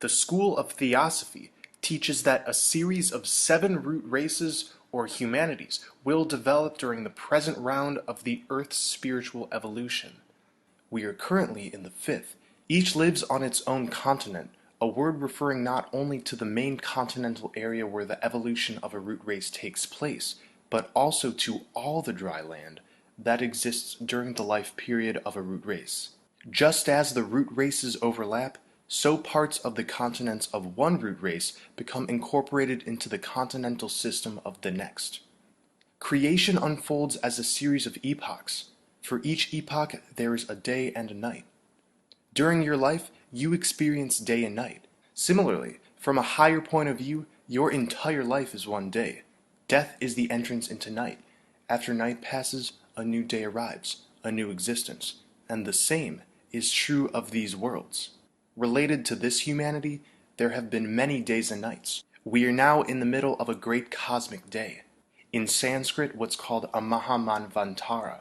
The school of Theosophy teaches that a series of 7 root races or humanities will develop during the present round of the Earth's spiritual evolution. We are currently in the 5th. Each lives on its own continent, a word referring not only to the main continental area where the evolution of a root race takes place, but also to all the dry land that exists during the life period of a root race. Just as the root races overlap, so parts of the continents of one root race become incorporated into the continental system of the next. Creation unfolds as a series of epochs. For each epoch, there is a day and a night. During your life, you experience day and night. Similarly, from a higher point of view, your entire life is one day. Death is the entrance into night. After night passes, a new day arrives, a new existence, and the same is true of these worlds. Related to this humanity, there have been many days and nights. We are now in the middle of a great cosmic day. In Sanskrit, what's called a Mahamanvantara.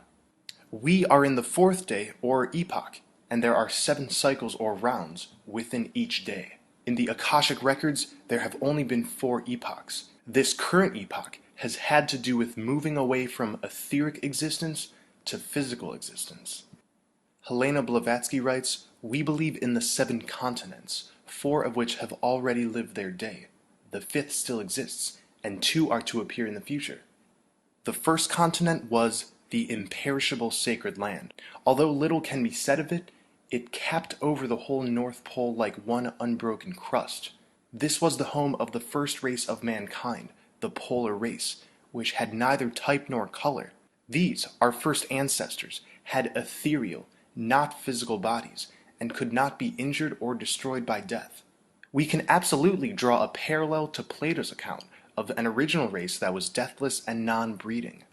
We are in the 4th day, or epoch, and there are 7 cycles or rounds within each day. In the Akashic records, there have only been 4 epochs. This current epoch has had to do with moving away from etheric existence to physical existence. Helena Blavatsky writes, "We believe in the 7 continents, 4 of which have already lived their day. The 5th still exists, and 2 are to appear in the future." The first continent was the imperishable sacred land. Although little can be said of it, it capped over the whole North Pole like one unbroken crust. This was the home of the first race of mankind, the polar race, which had neither type nor color. These, our first ancestors, had ethereal, not physical bodies, and could not be injured or destroyed by death. We can absolutely draw a parallel to Plato's account of an original race that was deathless and non-breeding.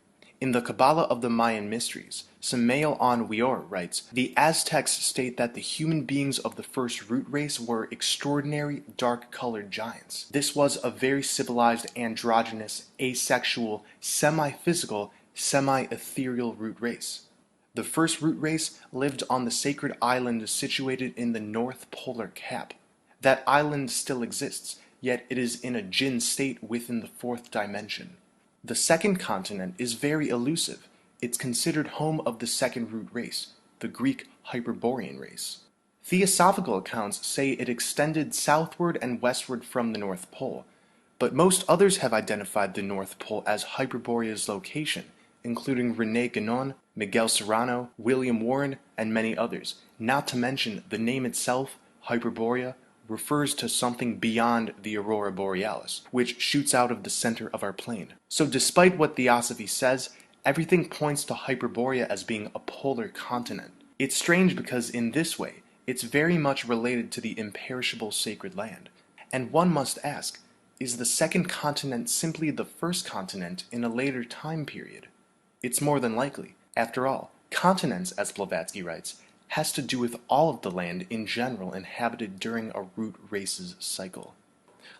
In the Kabbalah of the Mayan Mysteries, Samael Aun Weor writes, "The Aztecs state that the human beings of the first root race were extraordinary, dark-colored giants. This was a very civilized, androgynous, asexual, semi-physical, semi-ethereal root race. The first root race lived on the sacred island situated in the North Polar Cap. That island still exists, yet it is in a jinn state within the 4th dimension. The second continent is very elusive. It's considered home of the second root race, the Greek Hyperborean race. Theosophical accounts say it extended southward and westward from the North Pole, but most others have identified the North Pole as Hyperborea's location, including René Guénon, Miguel Serrano, William Warren, and many others, not to mention the name itself, Hyperborea, refers to something beyond the aurora borealis, which shoots out of the center of our plane. So despite what Theosophy says, everything points to Hyperborea as being a polar continent. It's strange because in this way, it's very much related to the imperishable sacred land. And one must ask, is the second continent simply the first continent in a later time period? It's more than likely. After all, continents, as Blavatsky writes, has to do with all of the land in general inhabited during a root race's cycle.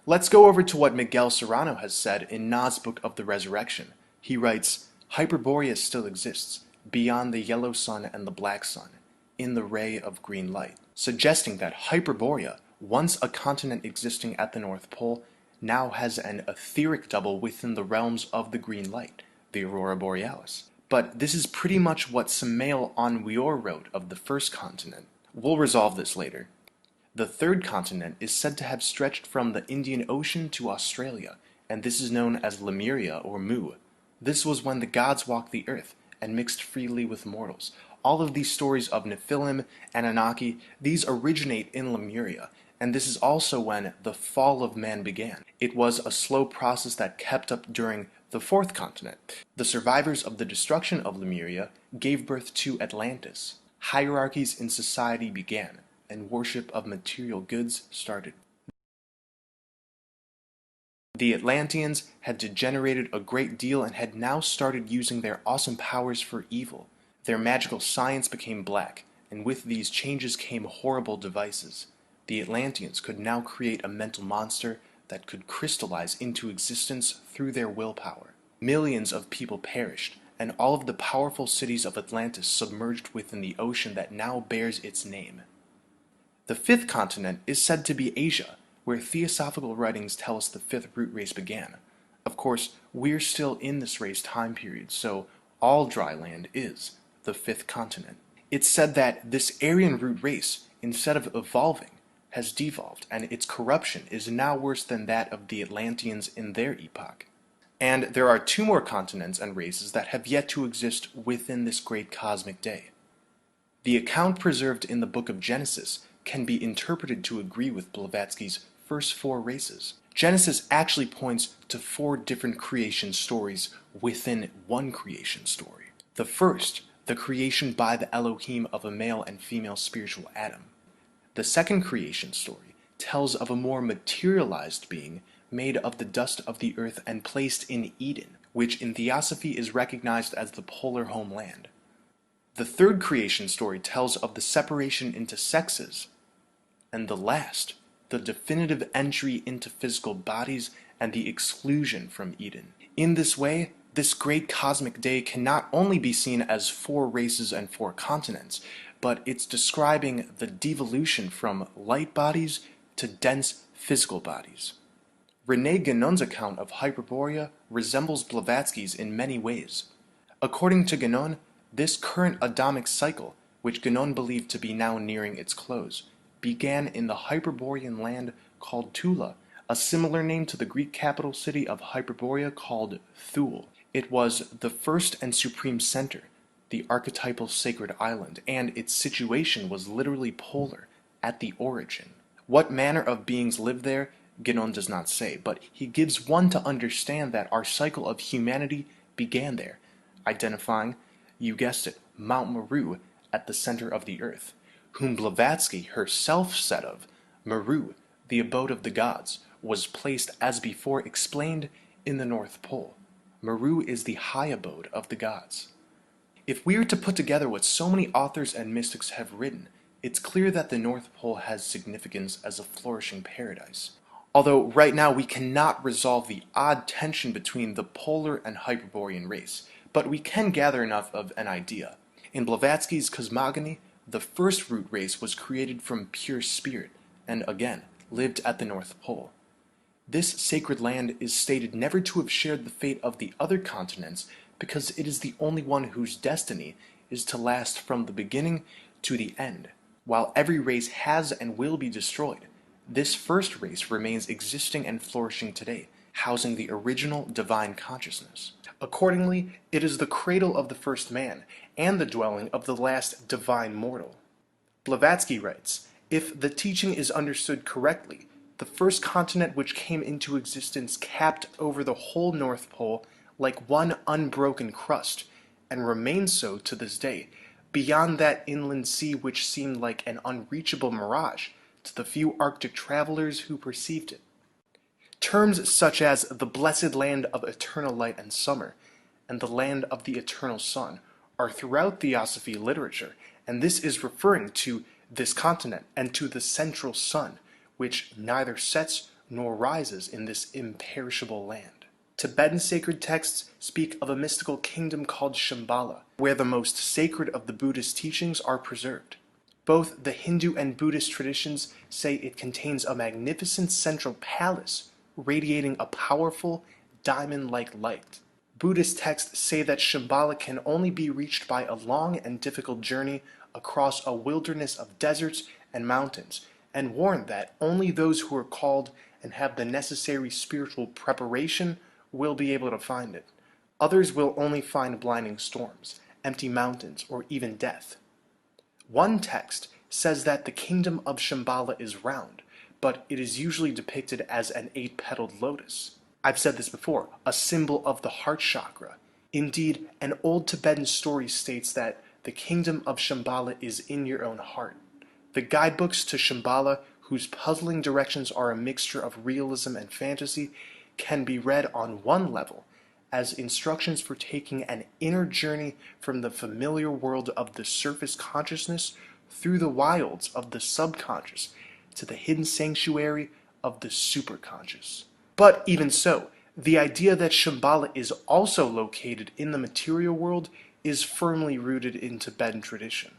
Let's go over to what Miguel Serrano has said in Na's Book of the Resurrection. He writes, "Hyperborea still exists, beyond the yellow sun and the black sun, in the ray of green light," suggesting that Hyperborea, once a continent existing at the North Pole, now has an etheric double within the realms of the green light, the aurora borealis. But this is pretty much what Samael Aun Weor wrote of the first continent. We'll resolve this later. The third continent is said to have stretched from the Indian Ocean to Australia, and this is known as Lemuria or Mu. This was when the gods walked the earth and mixed freely with mortals. All of these stories of Nephilim, Anunnaki, these originate in Lemuria, and this is also when the fall of man began. It was a slow process that kept up during the 4th continent. The survivors of the destruction of Lemuria gave birth to Atlantis. Hierarchies in society began, and worship of material goods started. The Atlanteans had degenerated a great deal and had now started using their awesome powers for evil. Their magical science became black, and with these changes came horrible devices. The Atlanteans could now create a mental monster that could crystallize into existence through their willpower. Millions of people perished, and all of the powerful cities of Atlantis submerged within the ocean that now bears its name. The 5th continent is said to be Asia, where theosophical writings tell us the fifth root race began. Of course, we're still in this race time period, so all dry land is the fifth continent. It's said that this Aryan root race, instead of evolving, has devolved, and its corruption is now worse than that of the Atlanteans in their epoch. And there are two more continents and races that have yet to exist within this great cosmic day. The account preserved in the book of Genesis can be interpreted to agree with Blavatsky's first four races. Genesis actually points to four different creation stories within one creation story. The first, the creation by the Elohim of a male and female spiritual Adam. The second creation story tells of a more materialized being made of the dust of the earth and placed in Eden, which in Theosophy is recognized as the polar homeland. The third creation story tells of the separation into sexes, and the last, the definitive entry into physical bodies and the exclusion from Eden. In this way, this great cosmic day can not only be seen as four races and four continents, but it's describing the devolution from light bodies to dense physical bodies. René Guénon's account of Hyperborea resembles Blavatsky's in many ways. According to Guénon, this current Adamic cycle, which Guénon believed to be now nearing its close, began in the Hyperborean land called Tula, a similar name to the Greek capital city of Hyperborea called Thule. It was the first and supreme center, the archetypal sacred island, and its situation was literally polar at the origin. What manner of beings lived there, Guénon does not say, but he gives one to understand that our cycle of humanity began there, identifying, you guessed it, Mount Meru at the center of the earth, whom Blavatsky herself said of, Meru, the abode of the gods, was placed as before explained in the North Pole. Meru is the high abode of the gods. If we are to put together what so many authors and mystics have written, it's clear that the North Pole has significance as a flourishing paradise. Although right now we cannot resolve the odd tension between the polar and Hyperborean race, but we can gather enough of an idea. In Blavatsky's cosmogony, the first root race was created from pure spirit, and again, lived at the North Pole. This sacred land is stated never to have shared the fate of the other continents because it is the only one whose destiny is to last from the beginning to the end. While every race has and will be destroyed, this first race remains existing and flourishing today, housing the original divine consciousness. Accordingly, it is the cradle of the first man and the dwelling of the last divine mortal. Blavatsky writes, if the teaching is understood correctly, the first continent which came into existence capped over the whole North Pole like one unbroken crust, and remains so to this day, beyond that inland sea which seemed like an unreachable mirage to the few Arctic travelers who perceived it. Terms such as the blessed land of eternal light and summer, and the land of the eternal sun, are throughout Theosophy literature, and this is referring to this continent and to the central sun, which neither sets nor rises in this imperishable land. Tibetan sacred texts speak of a mystical kingdom called Shambhala, where the most sacred of the Buddhist teachings are preserved. Both the Hindu and Buddhist traditions say it contains a magnificent central palace, radiating a powerful, diamond-like light. Buddhist texts say that Shambhala can only be reached by a long and difficult journey across a wilderness of deserts and mountains, and warn that only those who are called and have the necessary spiritual preparation will be able to find it. Others will only find blinding storms, empty mountains, or even death. One text says that the kingdom of Shambhala is round, but it is usually depicted as an 8-petaled lotus. I've said this before, a symbol of the heart chakra. Indeed, an old Tibetan story states that the kingdom of Shambhala is in your own heart. The guidebooks to Shambhala, whose puzzling directions are a mixture of realism and fantasy, can be read on one level as instructions for taking an inner journey from the familiar world of the surface consciousness through the wilds of the subconscious to the hidden sanctuary of the superconscious. But even so, the idea that Shambhala is also located in the material world is firmly rooted in Tibetan tradition.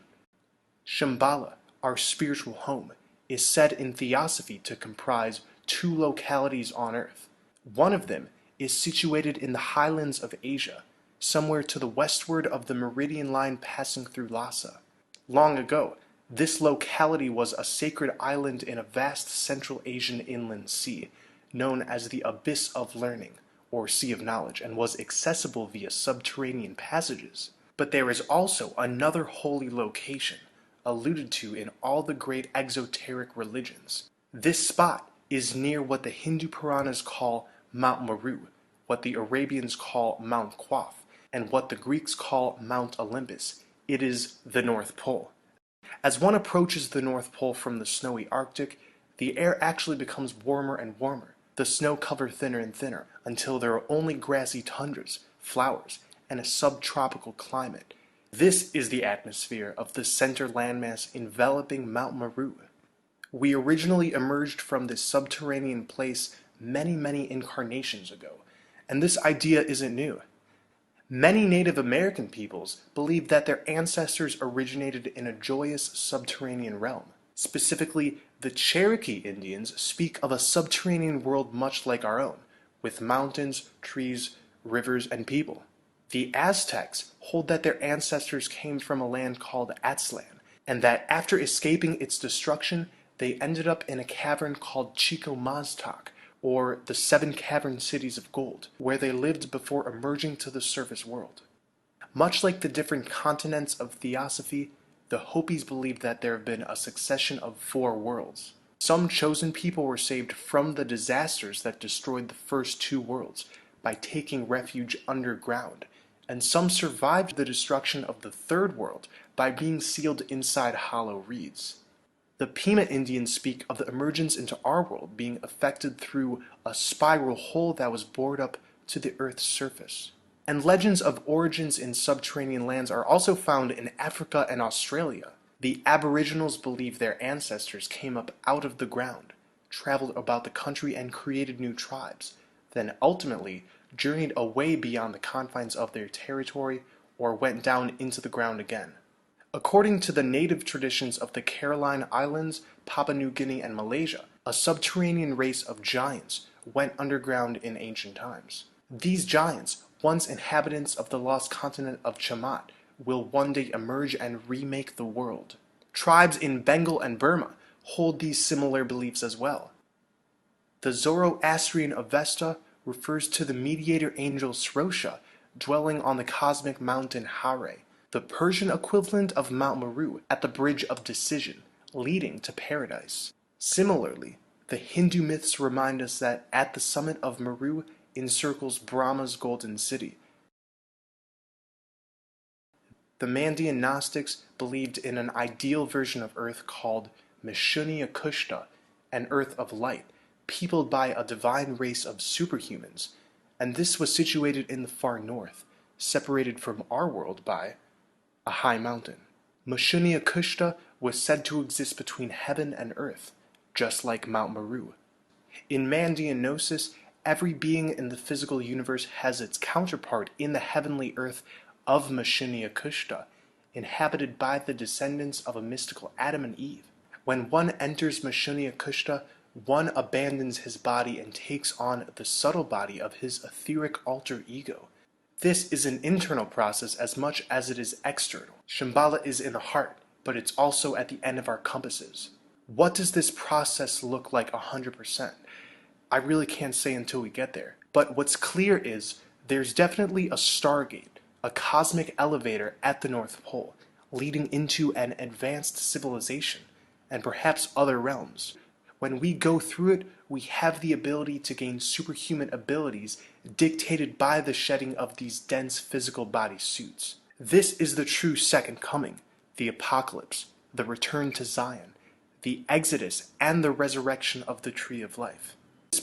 Shambhala, our spiritual home, is said in Theosophy to comprise two localities on Earth. One of them is situated in the highlands of Asia, somewhere to the westward of the meridian line passing through Lhasa. Long ago, this locality was a sacred island in a vast Central Asian inland sea, known as the Abyss of Learning, or Sea of Knowledge, and was accessible via subterranean passages. But there is also another holy location, alluded to in all the great exoteric religions. This spot is near what the Hindu Puranas call Mount Meru, what the Arabians call Mount Qaf, and what the Greeks call Mount Olympus. It is the North Pole. As one approaches the North Pole from the snowy Arctic, the air actually becomes warmer and warmer, the snow cover thinner and thinner, until there are only grassy tundras, flowers, and a subtropical climate. This is the atmosphere of the center landmass enveloping Mount Meru. We originally emerged from this subterranean place many incarnations ago, and this idea isn't new. Many Native American peoples believe that their ancestors originated in a joyous subterranean realm. Specifically, the Cherokee Indians speak of a subterranean world much like our own, with mountains, trees, rivers, and people. The Aztecs hold that their ancestors came from a land called Aztlan, and that after escaping its destruction, they ended up in a cavern called Chico-Maztac, or the Seven Cavern Cities of Gold, where they lived before emerging to the surface world. Much like the different continents of theosophy, the Hopis believe that there have been a succession of 4 worlds. Some chosen people were saved from the disasters that destroyed the first 2 worlds by taking refuge underground, and some survived the destruction of the 3rd world by being sealed inside hollow reeds. The Pima Indians speak of the emergence into our world being effected through a spiral hole that was bored up to the Earth's surface. And legends of origins in subterranean lands are also found in Africa and Australia. The Aboriginals believe their ancestors came up out of the ground, traveled about the country and created new tribes, then ultimately journeyed away beyond the confines of their territory or went down into the ground again. According to the native traditions of the Caroline Islands, Papua New Guinea, and Malaysia, a subterranean race of giants went underground in ancient times. These giants, once inhabitants of the lost continent of Chamat, will one day emerge and remake the world. Tribes in Bengal and Burma hold these similar beliefs as well. The Zoroastrian Avesta refers to the mediator angel Srosha dwelling on the cosmic mountain Hare, the Persian equivalent of Mount Meru, at the Bridge of Decision, leading to paradise. Similarly, the Hindu myths remind us that at the summit of Meru encircles Brahma's golden city. The Mandean Gnostics believed in an ideal version of Earth called Mishunya Kushta, an Earth of light, peopled by a divine race of superhumans, and this was situated in the far north, separated from our world by a high mountain. Mishunya Kushta was said to exist between heaven and earth, just like Mount Meru. In Mandean Gnosis, every being in the physical universe has its counterpart in the heavenly earth of Mishunya Kushta, inhabited by the descendants of a mystical Adam and Eve. When one enters Mishunya Kushta, one abandons his body and takes on the subtle body of his etheric alter ego. This is an internal process as much as it is external. Shambhala is in the heart, but it's also at the end of our compasses. What does this process look like 100%? I really can't say until we get there. But what's clear is there's definitely a stargate, a cosmic elevator at the North Pole, leading into an advanced civilization, and perhaps other realms. When we go through it, we have the ability to gain superhuman abilities dictated by the shedding of these dense physical body suits. This is the true second coming, the apocalypse, the return to Zion, the exodus, and the resurrection of the tree of life.